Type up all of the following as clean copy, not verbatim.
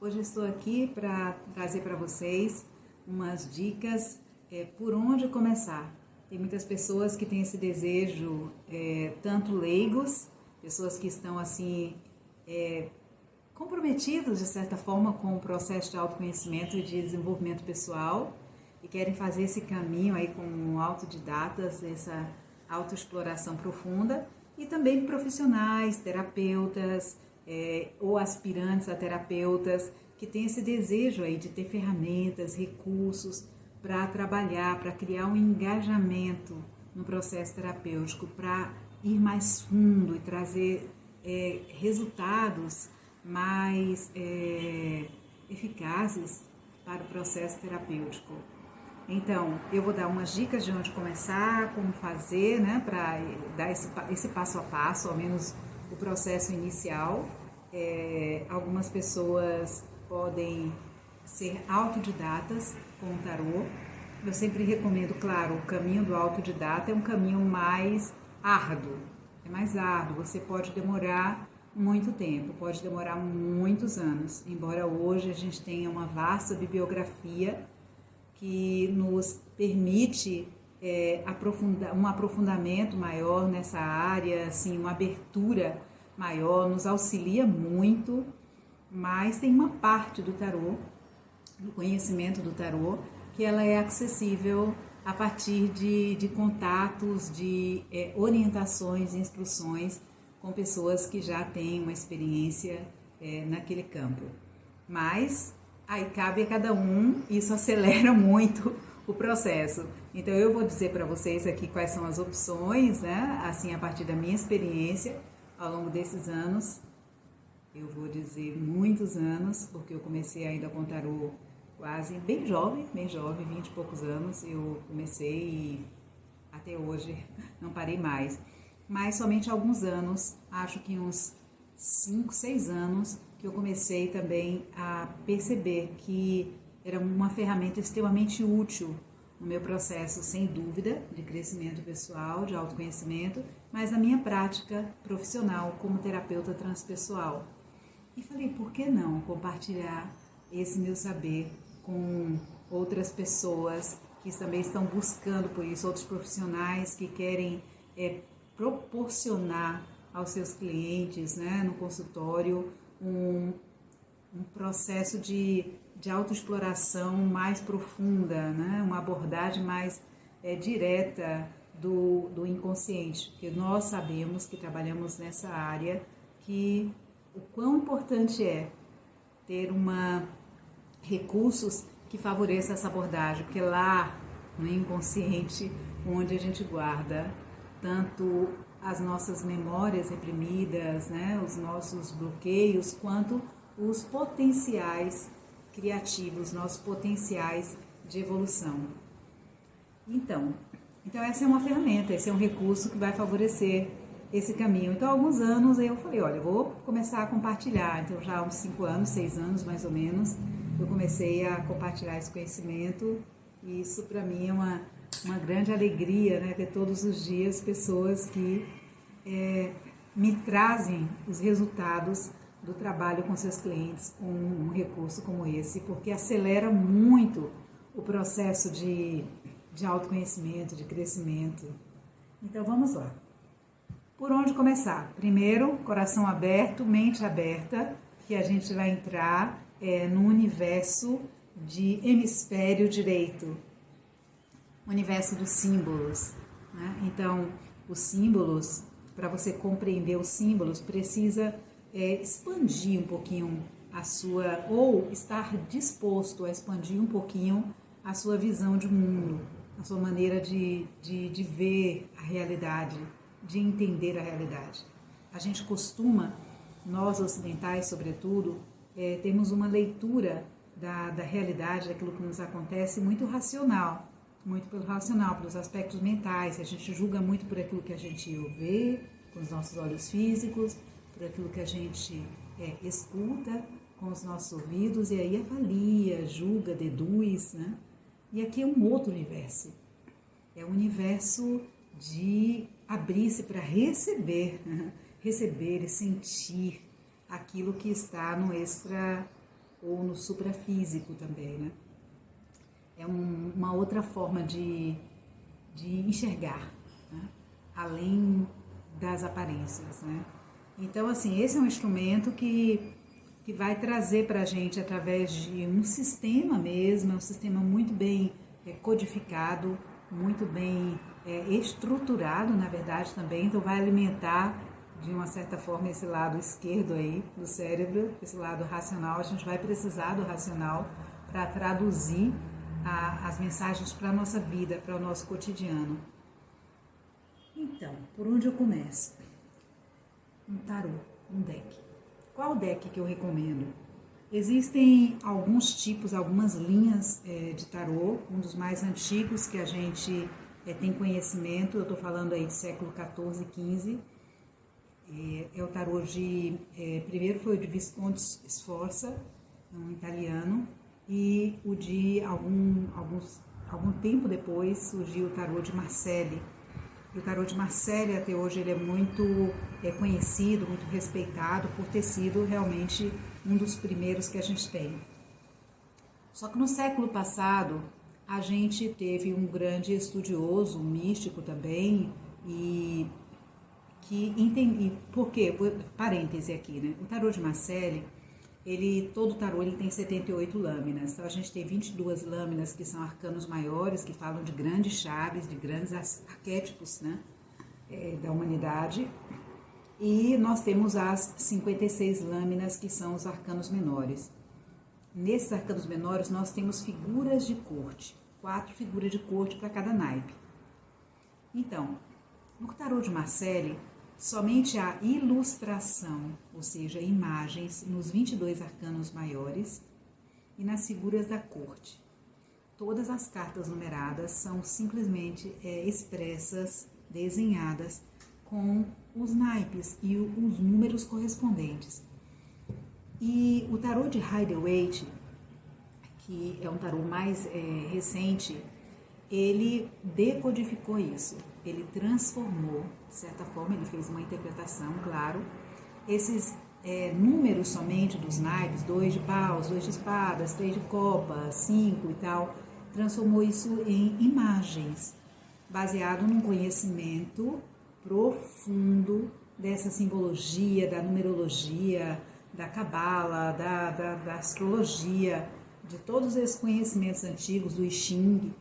Hoje eu estou aqui para trazer para vocês umas dicas por onde começar. Tem muitas pessoas que têm esse desejo, tanto leigos, pessoas que estão assim comprometidos de certa forma com o processo de autoconhecimento e de desenvolvimento pessoal e querem fazer esse caminho aí como autodidatas, essa autoexploração profunda, e também profissionais, terapeutas, ou aspirantes a terapeutas que têm esse desejo aí de ter ferramentas, recursos para trabalhar, para criar um engajamento no processo terapêutico, para ir mais fundo e trazer resultados mais eficazes para o processo terapêutico. Então, eu vou dar umas dicas de onde começar, como fazer, né, para dar esse passo a passo, ao menos o processo inicial. Algumas pessoas podem ser autodidatas com o tarô. Eu sempre recomendo, claro, o caminho do autodidata é um caminho mais árduo. É mais árduo, você pode demorar muito tempo, pode demorar muitos anos, embora hoje a gente tenha uma vasta bibliografia que nos permite um aprofundamento maior nessa área, assim, uma abertura maior, nos auxilia muito, mas tem uma parte do tarô, do conhecimento do tarô, que ela é acessível a partir de contatos, de orientações, instruções com pessoas que já têm uma experiência naquele campo. Mas aí cabe a cada um, isso acelera muito o processo. Então eu vou dizer para vocês aqui quais são as opções, né? Assim, a partir da minha experiência ao longo desses anos. Eu vou dizer muitos anos, porque eu comecei ainda com tarô quase bem jovem, 20 e poucos anos. Eu comecei e até hoje não parei mais. Mas somente há alguns anos, acho que uns 5, 6 anos, que eu comecei também a perceber que era uma ferramenta extremamente útil no meu processo, sem dúvida, de crescimento pessoal, de autoconhecimento, mas na minha prática profissional como terapeuta transpessoal. E falei, por que não compartilhar esse meu saber com outras pessoas que também estão buscando por isso, outros profissionais que querem proporcionar aos seus clientes, né, no consultório, um processo de autoexploração mais profunda, né, uma abordagem mais direta do inconsciente, porque nós sabemos que trabalhamos nessa área que o quão importante é ter recursos que favoreçam essa abordagem, porque lá no inconsciente, onde a gente guarda tanto as nossas memórias reprimidas, né, os nossos bloqueios, quanto os potenciais criativos, nossos potenciais de evolução. Então essa é uma ferramenta, esse é um recurso que vai favorecer esse caminho. Então, há alguns anos eu falei, olha, eu vou começar a compartilhar. Então, já há uns 5 anos, 6 anos mais ou menos, eu comecei a compartilhar esse conhecimento. E isso, para mim, é uma grande alegria, né? Ter todos os dias pessoas que me trazem os resultados do trabalho com seus clientes com um recurso como esse, porque acelera muito o processo de autoconhecimento, de crescimento. Então, vamos lá. Por onde começar? Primeiro, coração aberto, mente aberta, que a gente vai entrar no universo de hemisfério direito, universo dos símbolos, né? Então, os símbolos, para você compreender os símbolos, precisa expandir um pouquinho a sua, ou estar disposto a expandir um pouquinho a sua visão de mundo, a sua maneira de ver a realidade, de entender a realidade. A gente costuma, nós ocidentais sobretudo, temos uma leitura da realidade, daquilo que nos acontece, muito racional, muito pelo racional, pelos aspectos mentais. A gente julga muito por aquilo que a gente vê com os nossos olhos físicos, por aquilo que a gente escuta com os nossos ouvidos, e aí avalia, julga, deduz, né? E aqui é um outro universo. É um universo de abrir-se para receber, né? Receber e sentir aquilo que está no ou no suprafísico também, né? É uma outra forma de enxergar, né? Além das aparências, né? Então, assim, esse é um instrumento que vai trazer para a gente, através de um sistema mesmo, um sistema muito bem codificado, muito bem estruturado, na verdade, também. Então, vai alimentar, de uma certa forma, esse lado esquerdo aí do cérebro, esse lado racional. A gente vai precisar do racional para traduzir as mensagens para a nossa vida, para o nosso cotidiano. Então, por onde eu começo? Um tarô, um deck. Qual deck que eu recomendo? Existem alguns tipos, algumas linhas de tarô. Um dos mais antigos que a gente tem conhecimento, eu estou falando aí de século XIV e XV, é o tarô primeiro foi o de Visconti Sforza, um italiano, e o de algum tempo depois surgiu o tarô de Marselli. E o tarô de Marselli, até hoje, ele é muito conhecido, muito respeitado por ter sido realmente um dos primeiros que a gente tem. Só que no século passado, a gente teve um grande estudioso, um místico também, e que entendi, por quê? Parêntese aqui, né? O tarô de Marselli, todo tarô ele tem 78 lâminas, então a gente tem 22 lâminas que são arcanos maiores, que falam de grandes chaves, de grandes arquétipos, né, da humanidade, e nós temos as 56 lâminas que são os arcanos menores. Nesses arcanos menores nós temos figuras de corte, 4 figuras de corte para cada naipe. Então, no tarô de Marselli, somente a ilustração, ou seja, imagens, nos 22 arcanos maiores e nas figuras da corte. Todas as cartas numeradas são simplesmente expressas, desenhadas com os naipes e os números correspondentes. E o tarô de Rider-Waite, que é um tarô mais recente, ele decodificou isso, ele transformou, de certa forma, ele fez uma interpretação, claro, esses números somente dos naipes, 2 de paus, 2 de espadas, 3 de copas, 5 e tal, transformou isso em imagens, baseado num conhecimento profundo dessa simbologia, da numerologia, da cabala, da astrologia, de todos esses conhecimentos antigos, do I Ching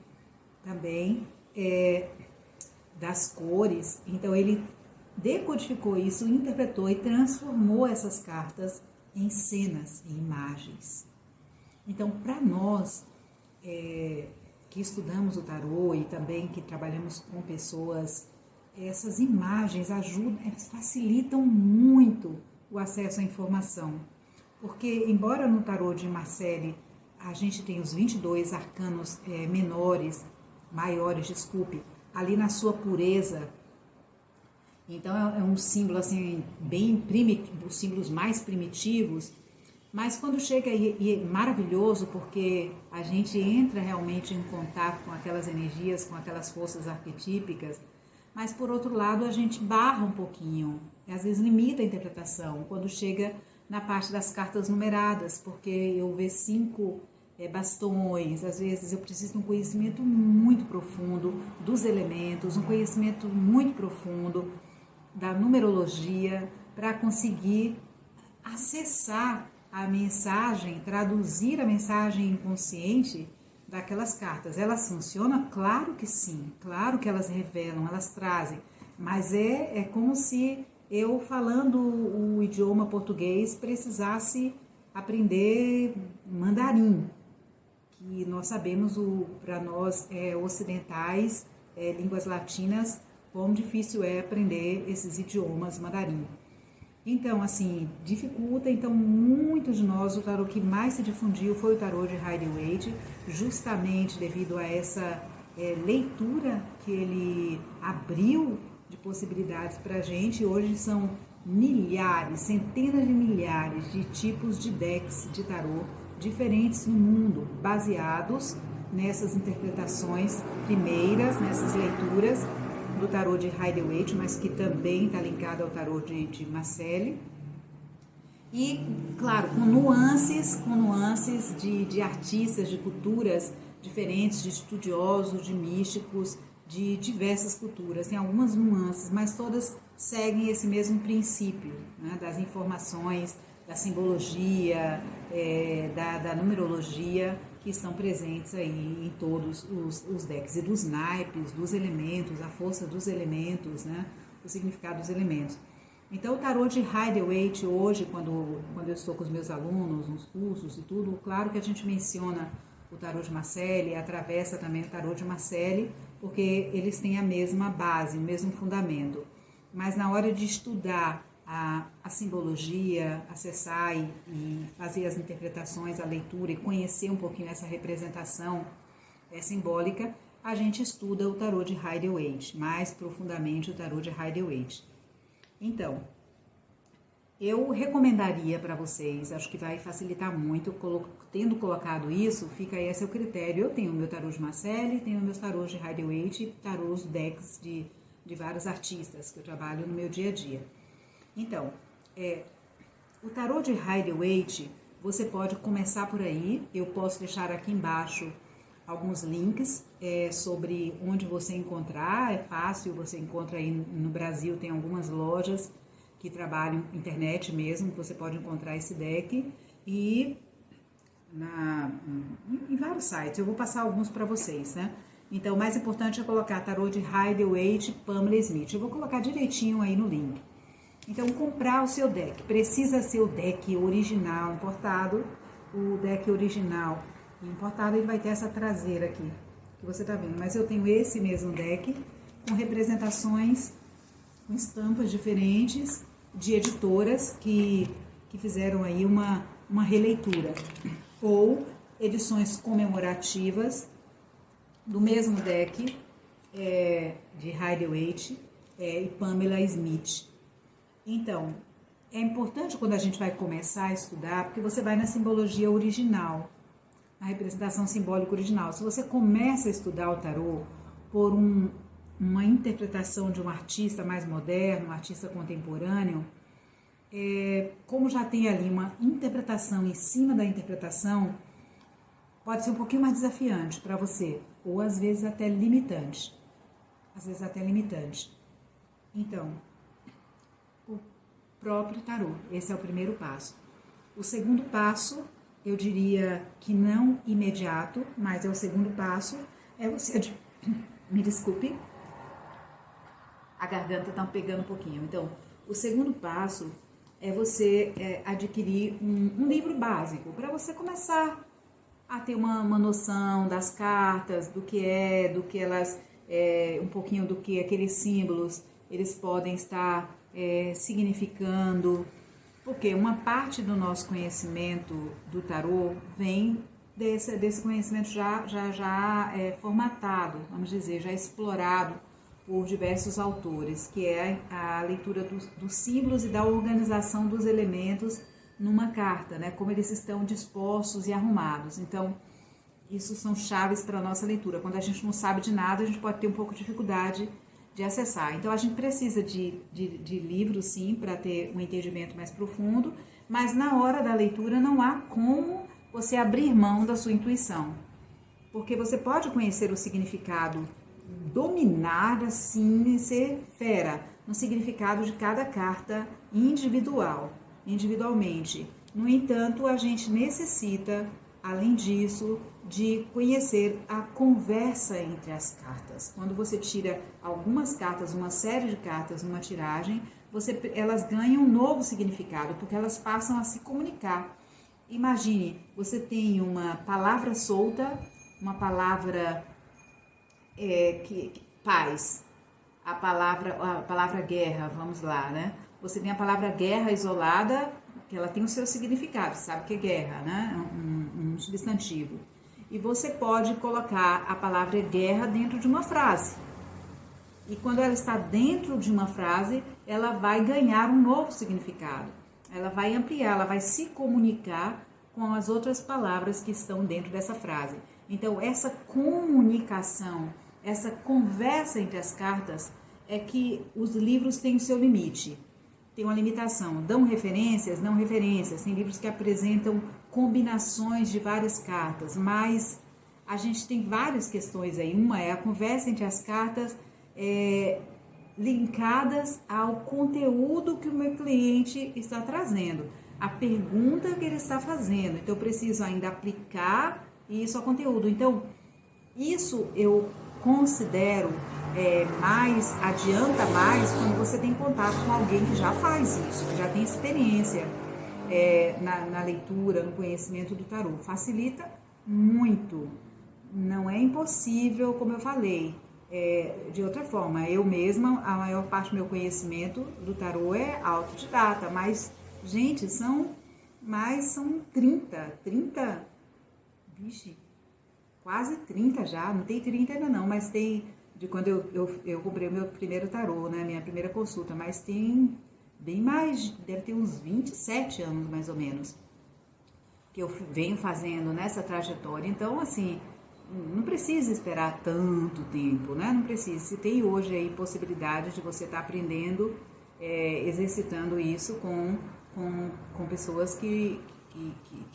também, das cores. Então ele decodificou isso, interpretou e transformou essas cartas em cenas, em imagens. Então, para nós que estudamos o tarô e também que trabalhamos com pessoas, essas imagens ajudam, facilitam muito o acesso à informação. Porque, embora no tarô de Marselli a gente tenha os 22 arcanos maiores, ali na sua pureza, então é um símbolo assim, bem primitivo, os símbolos mais primitivos, mas quando chega e é maravilhoso, porque a gente entra realmente em contato com aquelas energias, com aquelas forças arquetípicas, mas por outro lado a gente barra um pouquinho, e às vezes limita a interpretação, quando chega na parte das cartas numeradas, porque eu vejo 5 bastões, às vezes eu preciso de um conhecimento muito profundo dos elementos, um conhecimento muito profundo da numerologia, para conseguir acessar a mensagem, traduzir a mensagem inconsciente daquelas cartas. Elas funcionam? Claro que sim, claro que elas revelam, elas trazem, mas é como se eu, falando o idioma português, precisasse aprender mandarim, que nós sabemos, para nós ocidentais, línguas latinas, quão difícil é aprender esses idiomas mandarim. Então, assim, dificulta. Então, muitos de nós, o tarô que mais se difundiu foi o tarô de Rider-Waite, justamente devido a essa leitura que ele abriu de possibilidades para a gente. Hoje são milhares, centenas de milhares de tipos de decks de tarô diferentes no mundo, baseados nessas interpretações primeiras, nessas leituras do tarô de Rider-Waite, mas que também está ligado ao tarô de Marselli. E, claro, com nuances de artistas, de culturas diferentes, de estudiosos, de místicos, de diversas culturas. Tem algumas nuances, mas todas seguem esse mesmo princípio, né, das informações, da simbologia, da numerologia, que estão presentes aí em todos os decks, e dos naipes, dos elementos, a força dos elementos, né, o significado dos elementos. Então, o tarô de Rider-Waite hoje, quando eu estou com os meus alunos, nos cursos e tudo, claro que a gente menciona o tarô de Marseille, atravessa também o tarô de Marseille, porque eles têm a mesma base, o mesmo fundamento. Mas na hora de estudar a simbologia, acessar e fazer as interpretações, a leitura e conhecer um pouquinho essa representação simbólica, a gente estuda o tarô de Rider-Waite, mais profundamente o tarô de Rider-Waite. Então, eu recomendaria para vocês, acho que vai facilitar muito, tendo colocado isso, fica aí a seu critério. Eu tenho o meu tarô de Marseille, tenho meus tarôs de Rider-Waite, tarôs decks de vários artistas que eu trabalho no meu dia a dia. Então, o tarô de Rider-Waite, você pode começar por aí. Eu posso deixar aqui embaixo alguns links sobre onde você encontrar. É fácil, você encontra aí no Brasil, tem algumas lojas que trabalham internet mesmo, que você pode encontrar esse deck, e em vários sites. Eu vou passar alguns para vocês, né? Então, o mais importante é colocar tarô de Rider-Waite, Pamela Smith. Eu vou colocar direitinho aí no link. Então, comprar o seu deck. Precisa ser o deck original importado. O deck original importado, ele vai ter essa traseira aqui, que você tá vendo. Mas eu tenho esse mesmo deck, com representações, com estampas diferentes, de editoras que fizeram aí uma releitura. Ou edições comemorativas do mesmo deck, de Rider-Waite e Pamela Smith. Então, é importante quando a gente vai começar a estudar, porque você vai na simbologia original, na representação simbólica original. Se você começa a estudar o tarô por uma interpretação de um artista mais moderno, um artista contemporâneo, como já tem ali uma interpretação em cima da interpretação, pode ser um pouquinho mais desafiante para você, ou às vezes até limitante. Então, o próprio tarô, esse é o primeiro passo. O segundo passo, eu diria que não imediato, mas é o segundo passo, você... Me desculpe, a garganta está pegando um pouquinho. Então, o segundo passo é você adquirir um livro básico, para você começar a ter uma noção das cartas, do que elas, um pouquinho do que aqueles símbolos, eles podem estar significando, porque uma parte do nosso conhecimento do tarô vem desse conhecimento já formatado, vamos dizer, já explorado por diversos autores, que é a leitura dos símbolos e da organização dos elementos numa carta, né? Como eles estão dispostos e arrumados. Então, isso são chaves para a nossa leitura. Quando a gente não sabe de nada, a gente pode ter um pouco de dificuldade de acessar. Então, a gente precisa de livros, sim, para ter um entendimento mais profundo, mas na hora da leitura não há como você abrir mão da sua intuição. Porque você pode conhecer o significado, dominar assim, ser fera no significado de cada carta individualmente. No entanto, a gente necessita, além disso, de conhecer a conversa entre as cartas. Quando você tira algumas cartas, uma série de cartas numa tiragem, elas ganham um novo significado, porque elas passam a se comunicar. Imagine, você tem uma palavra solta, uma palavra paz, a palavra guerra, vamos lá, né? Você tem a palavra guerra isolada, que ela tem o seu significado, sabe que é guerra, né? Um substantivo. E você pode colocar a palavra guerra dentro de uma frase. E quando ela está dentro de uma frase, ela vai ganhar um novo significado. Ela vai ampliar, ela vai se comunicar com as outras palavras que estão dentro dessa frase. Então, essa comunicação, essa conversa entre as cartas é que os livros têm o seu limite. tem uma limitação. Dão referências? Não referências. Tem livros que apresentam combinações de várias cartas, mas a gente tem várias questões aí. Uma é a conversa entre as cartas linkadas ao conteúdo que o meu cliente está trazendo, a pergunta que ele está fazendo. Então, eu preciso ainda aplicar isso ao conteúdo. Então, isso eu considero adianta mais quando você tem contato com alguém que já faz isso, que já tem experiência na leitura, no conhecimento do tarô. Facilita muito. Não é impossível, como eu falei. De outra forma, eu mesma, a maior parte do meu conhecimento do tarô é autodidata, mas, gente, são 30, vixe, quase 30 já, não tem 30 ainda não, mas tem, de quando eu comprei o meu primeiro tarô, né, minha primeira consulta, mas tem bem mais, deve ter uns 27 anos mais ou menos, que eu venho fazendo nessa trajetória. Então, assim, não precisa esperar tanto tempo, né? Não precisa. Se tem hoje aí possibilidade de você estar aprendendo, exercitando isso com pessoas que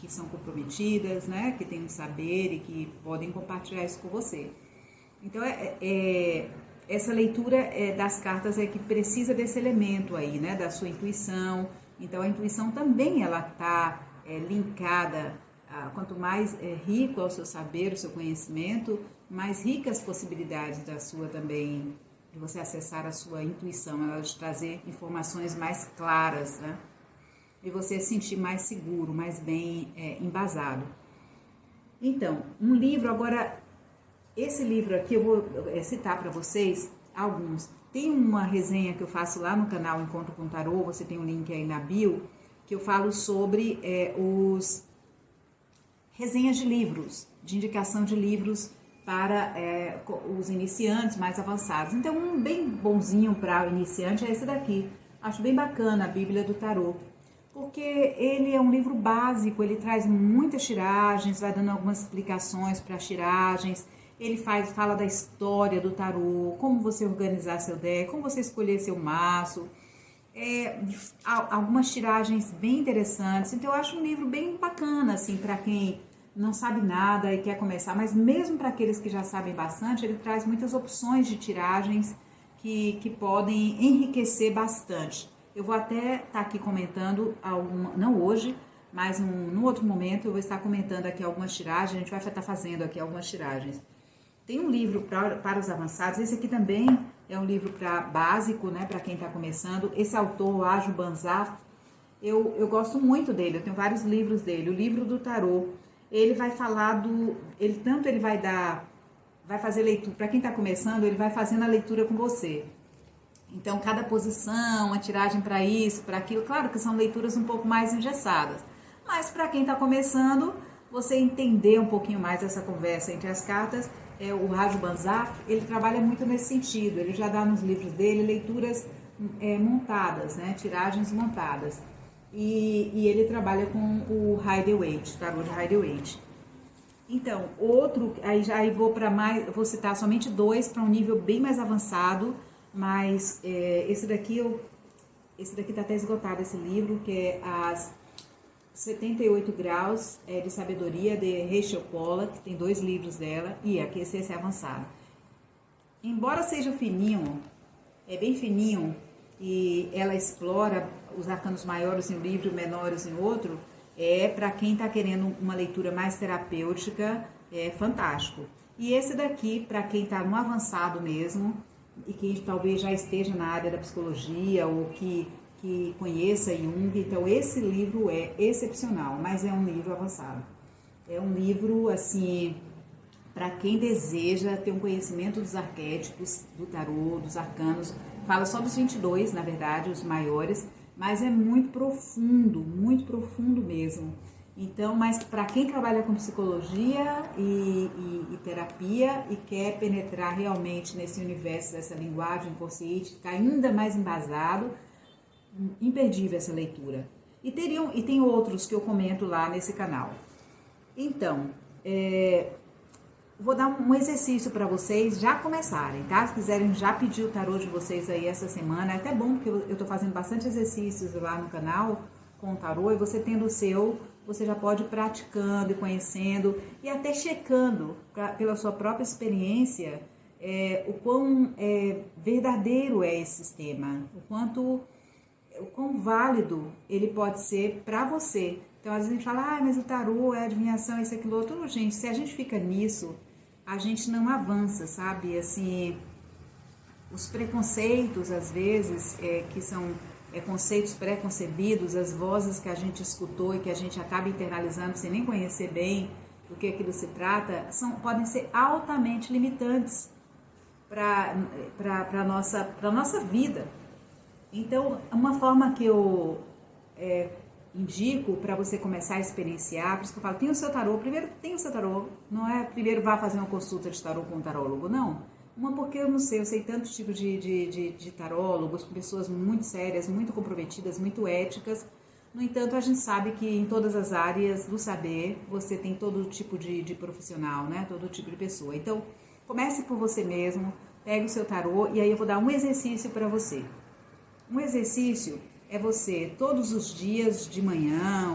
são comprometidas, né? Que têm um saber e que podem compartilhar isso com você. Então, essa leitura das cartas é que precisa desse elemento aí, né? Da sua intuição. Então, a intuição também, ela está linkada. Quanto mais rico é o seu saber, o seu conhecimento, mais ricas as possibilidades da sua também, de você acessar a sua intuição, ela de trazer informações mais claras, né? E você se sentir mais seguro, mais bem embasado. Então, um livro, agora, esse livro aqui eu vou citar para vocês alguns. Tem uma resenha que eu faço lá no canal Encontro com Tarô, você tem um link aí na bio, que eu falo sobre resenhas de livros, de indicação de livros para os iniciantes mais avançados. Então, um bem bonzinho para o iniciante é esse daqui. Acho bem bacana, a Bíblia do Tarô, porque ele é um livro básico, ele traz muitas tiragens, vai dando algumas explicações para as tiragens, ele fala da história do tarô, como você organizar seu deck, como você escolher seu maço, algumas tiragens bem interessantes. Então, eu acho um livro bem bacana, assim, para quem não sabe nada e quer começar, mas mesmo para aqueles que já sabem bastante, ele traz muitas opções de tiragens que podem enriquecer bastante. Eu vou até estar aqui comentando, não hoje, mas num outro momento eu vou estar comentando aqui algumas tiragens, a gente vai estar fazendo aqui algumas tiragens. Tem um livro para os avançados, esse aqui também é um livro básico, né, para quem está começando. Esse autor, o Aju Banzaf, eu gosto muito dele, eu tenho vários livros dele. O livro do tarô, ele vai falar ele vai fazer leitura, para quem está começando, ele vai fazendo a leitura com você. Então, cada posição, uma tiragem para isso, para aquilo, claro que são leituras um pouco mais engessadas, mas para quem está começando, você entender um pouquinho mais essa conversa entre as cartas, o Raju Banzaf, ele trabalha muito nesse sentido, ele já dá nos livros dele leituras montadas, né, tiragens montadas, e ele trabalha com o Rider-Waite, tarô de Rider-Waite. Então, outro, aí vou citar somente dois para um nível bem mais avançado, mas esse daqui está até esgotado, esse livro, que é as 78 graus de sabedoria de Rachel Pollack, tem 2 livros dela, e aqui esse é avançado. Embora seja fininho, bem fininho, e ela explora os arcanos maiores em um livro e menores em outro, para quem está querendo uma leitura mais terapêutica, é fantástico. E esse daqui, para quem está no avançado mesmo, e que talvez já esteja na área da psicologia, ou que conheça Jung, então esse livro é excepcional, mas é um livro avançado. É um livro, assim, para quem deseja ter um conhecimento dos arquétipos, do tarô, dos arcanos. Fala só dos 22, na verdade, os maiores, mas é muito profundo mesmo. Então, mas para quem trabalha com psicologia e terapia e quer penetrar realmente nesse universo dessa linguagem consciente, ficar ainda mais embasado, imperdível essa leitura. E tem outros que eu comento lá nesse canal. Então, vou dar um exercício para vocês já começarem, tá? Se quiserem já pedir o tarô de vocês aí essa semana, é até bom porque eu tô fazendo bastante exercícios lá no canal com o tarô, e você tendo o seu, você já pode ir praticando e conhecendo e até checando pela sua própria experiência o quão verdadeiro é esse sistema, o quão válido ele pode ser para você. Então, às vezes a gente fala, mas o tarô é adivinhação, isso, aquilo, outro. Gente, se a gente fica nisso, a gente não avança, sabe? Assim, os preconceitos, às vezes, que são conceitos pré-concebidos, as vozes que a gente escutou e que a gente acaba internalizando sem nem conhecer bem do que aquilo se trata, podem ser altamente limitantes para a nossa vida. Então, uma forma que eu indico para você começar a experienciar, por isso que eu falo, tem o seu tarô, primeiro tem o seu tarô, não é primeiro vá fazer uma consulta de tarô com um tarólogo, não. Uma porque eu não sei, eu sei tantos tipos de tarólogos, pessoas muito sérias, muito comprometidas, muito éticas. No entanto, a gente sabe que em todas as áreas do saber, você tem todo tipo de profissional, né? Todo tipo de pessoa. Então, comece por você mesmo, pegue o seu tarô e aí eu vou dar um exercício para você. Um exercício é você, todos os dias de manhã,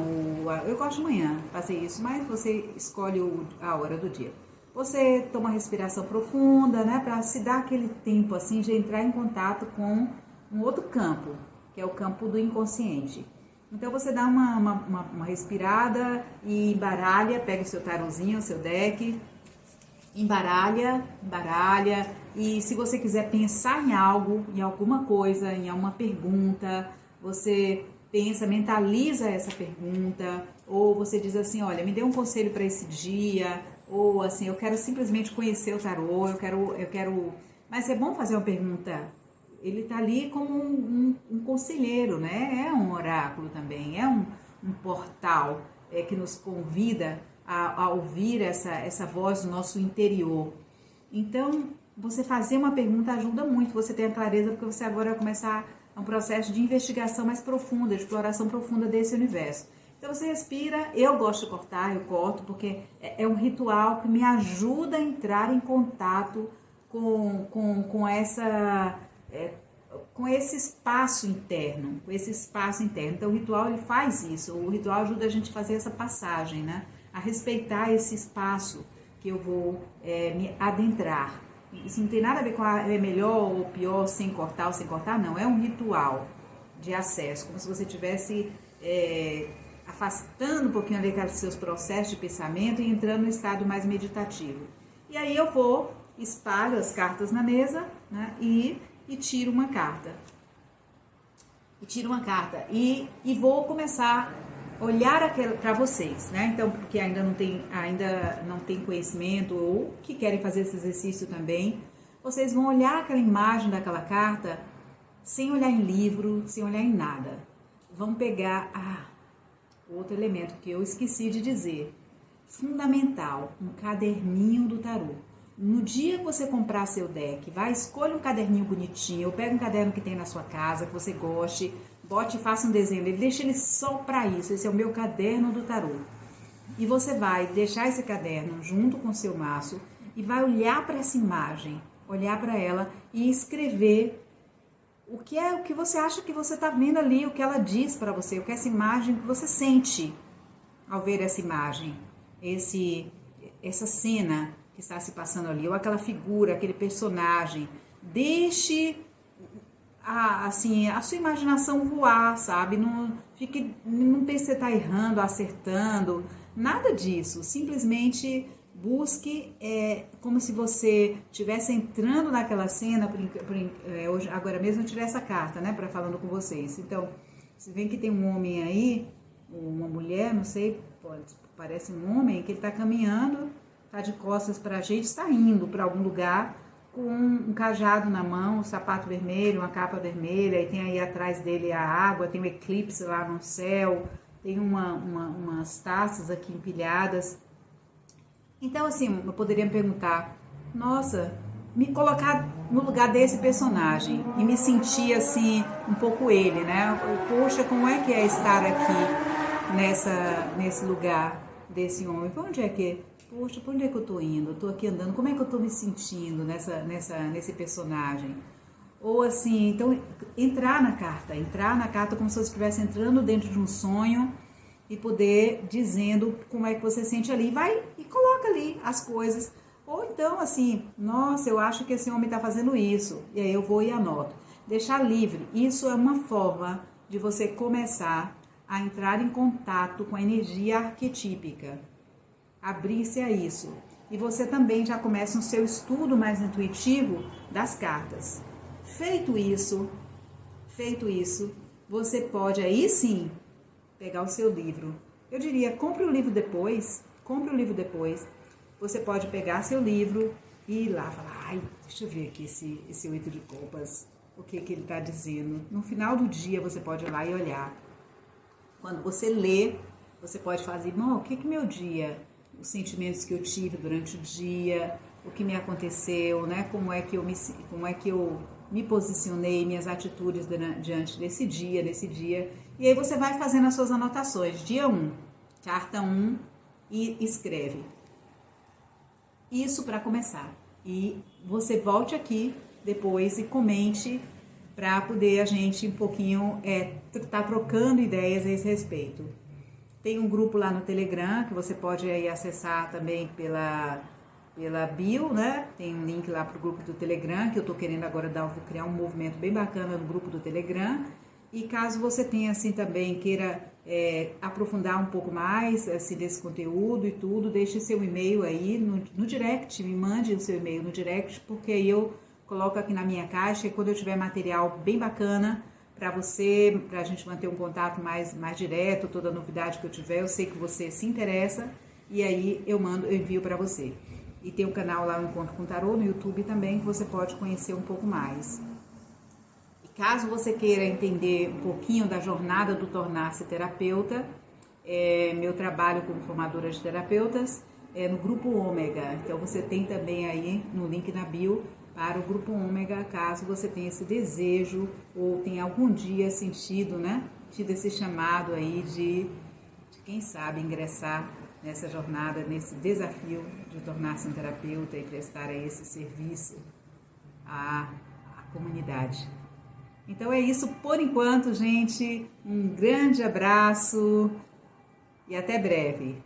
eu gosto de manhã fazer isso, mas você escolhe a hora do dia. Você toma uma respiração profunda, né, para se dar aquele tempo assim de entrar em contato com um outro campo, que é o campo do inconsciente. Então você dá uma respirada e embaralha, pega o seu tarozinho, o seu deck, embaralha, e se você quiser pensar em algo, em alguma coisa, em alguma pergunta, você pensa, mentaliza essa pergunta, ou você diz assim, olha, me dê um conselho para esse dia, ou assim, eu quero simplesmente conhecer o tarô, eu quero... Mas é bom fazer uma pergunta, ele tá ali como um conselheiro, né? É um oráculo também, é um portal que nos convida a ouvir essa voz do nosso interior. Então, você fazer uma pergunta ajuda muito, você ter a clareza, porque você agora vai começar um processo de investigação mais profunda, de exploração profunda desse universo. Então você respira, eu gosto de cortar, eu corto, porque é um ritual que me ajuda a entrar em contato com esse espaço interno, Então o ritual ele faz isso, o ritual ajuda a gente a fazer essa passagem, né? A respeitar esse espaço que eu vou me adentrar. Isso não tem nada a ver com é melhor ou pior sem cortar ou sem cortar, não. É um ritual de acesso, como se você estivesse afastando um pouquinho daqueles seus processos de pensamento e entrando no estado mais meditativo. E aí eu vou, espalho as cartas na mesa, né, e tiro uma carta. E vou começar a olhar para vocês, né? Então, porque ainda não tem conhecimento ou que querem fazer esse exercício também, vocês vão olhar aquela imagem daquela carta sem olhar em livro, sem olhar em nada. Vão pegar outro elemento que eu esqueci de dizer, fundamental, um caderninho do tarô. No dia que você comprar seu deck, escolha um caderninho bonitinho, ou pega um caderno que tem na sua casa, que você goste, bote e faça um desenho dele, deixa ele só para isso, esse é o meu caderno do tarô. E você vai deixar esse caderno junto com o seu maço e vai olhar para essa imagem, olhar para ela e escrever o que você acha que você está vendo ali, o que ela diz para você, o que essa imagem que você sente ao ver essa imagem, essa cena que está se passando ali, ou aquela figura, aquele personagem. Deixe a sua imaginação voar, sabe? Não pense que você está errando, acertando, nada disso. Simplesmente busque como se você estivesse entrando naquela cena. Hoje, agora mesmo eu tirei essa carta, né, falando com vocês. Então, se vê que tem um homem aí, uma mulher, não sei, parece um homem que ele está caminhando, está de costas para a gente, está indo para algum lugar com um cajado na mão, um sapato vermelho, uma capa vermelha, e tem aí atrás dele a água, tem um eclipse lá no céu, tem umas taças aqui empilhadas. Então, assim, eu poderia me perguntar, nossa, me colocar no lugar desse personagem e me sentir, assim, um pouco ele, né? Poxa, como é que é estar aqui nesse lugar desse homem? Para onde é que Poxa, por onde é que eu tô indo? Eu tô aqui andando, como é que eu tô me sentindo nesse personagem? Ou assim, então entrar na carta como se você estivesse entrando dentro de um sonho e poder dizendo como é que você sente ali, vai e coloca ali as coisas. Ou então assim, nossa, eu acho que esse homem está fazendo isso, e aí eu vou e anoto. Deixar livre, isso é uma forma de você começar a entrar em contato com a energia arquetípica, abrir-se a isso. E você também já começa o seu estudo mais intuitivo das cartas. Feito isso, você pode aí sim pegar o seu livro. Eu diria, compre o livro depois. Você pode pegar seu livro e ir lá falar, ai, deixa eu ver aqui esse 8 de copas, o que ele está dizendo. No final do dia você pode ir lá e olhar. Quando você lê, você pode fazer, irmão, o que meu dia, os sentimentos que eu tive durante o dia, o que me aconteceu, né? Como é que eu me posicionei, minhas atitudes diante desse dia. E aí você vai fazendo as suas anotações. Dia 1, carta 1, e escreve. Isso para começar. E você volte aqui depois e comente para poder a gente um pouquinho tá trocando ideias a esse respeito. Tem um grupo lá no Telegram que você pode aí acessar também pela bio, né? Tem um link lá pro grupo do Telegram que eu tô querendo agora vou criar um movimento bem bacana no grupo do Telegram. E caso você tenha assim também queira aprofundar um pouco mais assim, desse conteúdo e tudo, deixe seu e-mail aí no direct, me mande o seu e-mail no direct, porque aí eu coloco aqui na minha caixa e quando eu tiver material bem bacana para você, para a gente manter um contato mais direto, toda novidade que eu tiver, eu sei que você se interessa e aí eu envio para você. E tem um canal lá, o Encontro com Tarô, no YouTube também, que você pode conhecer um pouco mais. E caso você queira entender um pouquinho da jornada do tornar-se terapeuta, meu trabalho como formadora de terapeutas é no Grupo Ômega. Então você tem também aí no link na bio para o Grupo Ômega, caso você tenha esse desejo ou tenha algum dia sentido, né, tido esse chamado aí de quem sabe ingressar nessa jornada, nesse desafio de tornar-se um terapeuta e prestar aí esse serviço à comunidade. Então é isso por enquanto, gente. Um grande abraço e até breve.